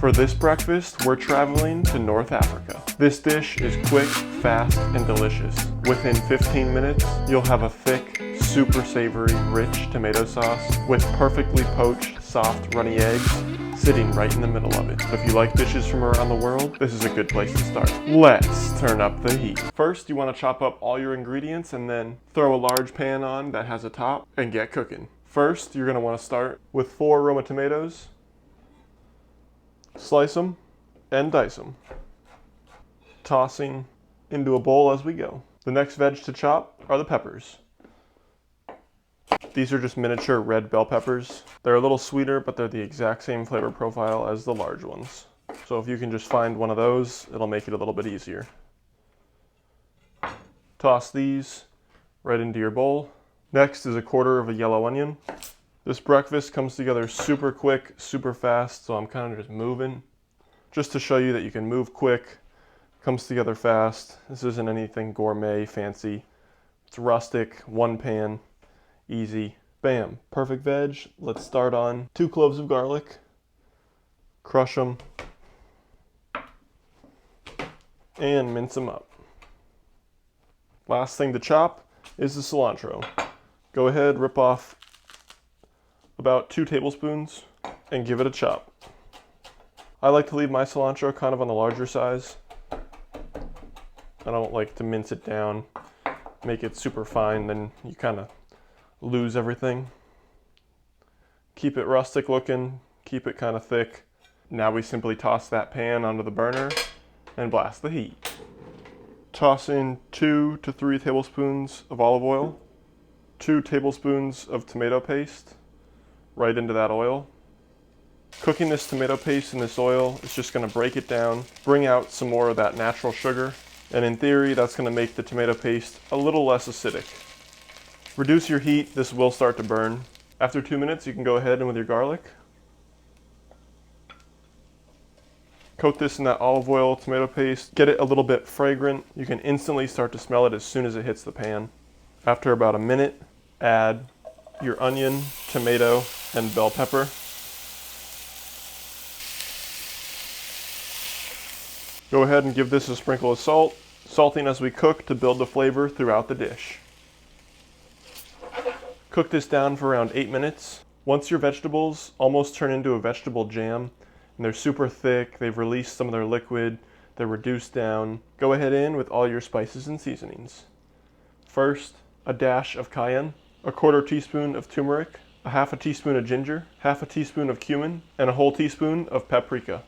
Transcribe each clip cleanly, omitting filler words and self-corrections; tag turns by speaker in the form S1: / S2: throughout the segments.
S1: For this breakfast, we're traveling to North Africa. This dish is quick, fast, and delicious. Within 15 minutes, you'll have a thick, super savory, rich tomato sauce with perfectly poached, soft, runny eggs sitting right in the middle of it. So if you like dishes from around the world, this is a good place to start. Let's turn up the heat. First, you want to chop up all your ingredients and then throw a large pan on that has a top and get cooking. First, you're going to want to start with 4 Roma tomatoes. Slice them and dice them, tossing into a bowl as we go. The next veg to chop are the peppers. These are just miniature red bell peppers. They're a little sweeter, but they're the exact same flavor profile as the large ones. So if you can just find one of those, it'll make it a little bit easier. Toss these right into your bowl. Next is a quarter of a yellow onion. This breakfast comes together super quick, super fast, so I'm kind of just moving. Just to show you that you can move quick, comes together fast. This isn't anything gourmet, fancy. It's rustic, one pan, easy. Bam, perfect veg. Let's start on 2 cloves of garlic. Crush them. And mince them up. Last thing to chop is the cilantro. Go ahead, rip off about 2 tablespoons and give it a chop. I like to leave my cilantro kind of on the larger size. I don't like to mince it down, make it super fine, then you kind of lose everything. Keep it rustic looking, keep it kind of thick. Now we simply toss that pan onto the burner and blast the heat. Toss in 2 to 3 tablespoons of olive oil, 2 tablespoons of tomato paste, right into that oil. Cooking this tomato paste in this oil is just going to break it down, bring out some more of that natural sugar, and in theory that's going to make the tomato paste a little less acidic. Reduce your heat, this will start to burn. After 2 minutes you can go ahead and with your garlic. Coat this in that olive oil, tomato paste, get it a little bit fragrant. You can instantly start to smell it as soon as it hits the pan. After about a minute, add your onion, tomato, and bell pepper. Go ahead and give this a sprinkle of salt, salting as we cook to build the flavor throughout the dish. Cook this down for around 8 minutes. Once your vegetables almost turn into a vegetable jam, and they're super thick, they've released some of their liquid, they're reduced down, go ahead in with all your spices and seasonings. First, a dash of cayenne, a 1/4 teaspoon of turmeric, a 1/2 teaspoon of ginger, 1/2 teaspoon of cumin, and a whole teaspoon of paprika.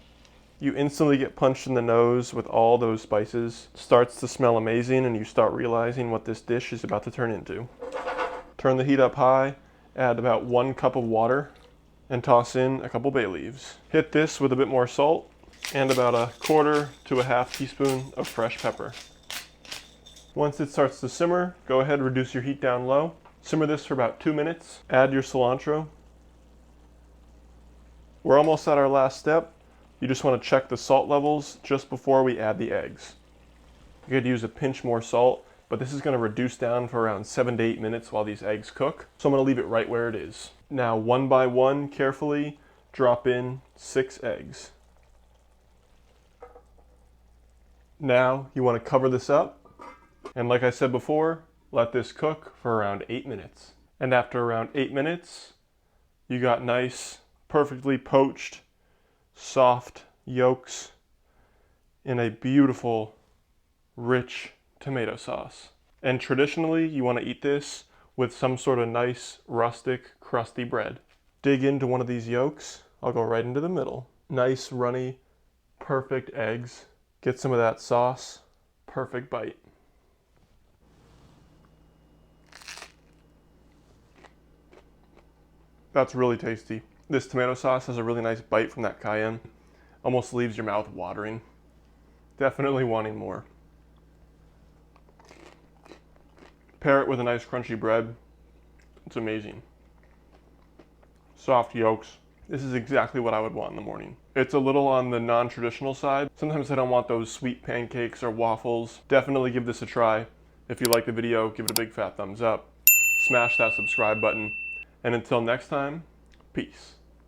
S1: You instantly get punched in the nose with all those spices. It starts to smell amazing and you start realizing what this dish is about to turn into. Turn the heat up high, add about 1 cup of water, and toss in a couple bay leaves. Hit this with a bit more salt and about a 1/4 to 1/2 teaspoon of fresh pepper. Once it starts to simmer, go ahead and reduce your heat down low. Simmer this for about 2 minutes. Add your cilantro. We're almost at our last step. You just want to check the salt levels just before we add the eggs. You could use a pinch more salt, but this is going to reduce down for around 7 to 8 minutes while these eggs cook. So I'm going to leave it right where it is. Now, one by one, carefully drop in 6 eggs. Now, you want to cover this up. And like I said before, let this cook for around 8 minutes. And after around 8 minutes, you got nice, perfectly poached, soft yolks in a beautiful, rich tomato sauce. And traditionally, you want to eat this with some sort of nice, rustic, crusty bread. Dig into one of these yolks. I'll go right into the middle. Nice, runny, perfect eggs. Get some of that sauce. Perfect bite. That's really tasty. This tomato sauce has a really nice bite from that cayenne. Almost leaves your mouth watering. Definitely wanting more. Pair it with a nice crunchy bread. It's amazing. Soft yolks. This is exactly what I would want in the morning. It's a little on the non-traditional side. Sometimes I don't want those sweet pancakes or waffles. Definitely give this a try. If you like the video, give it a big fat thumbs up. Smash that subscribe button. And until next time, peace.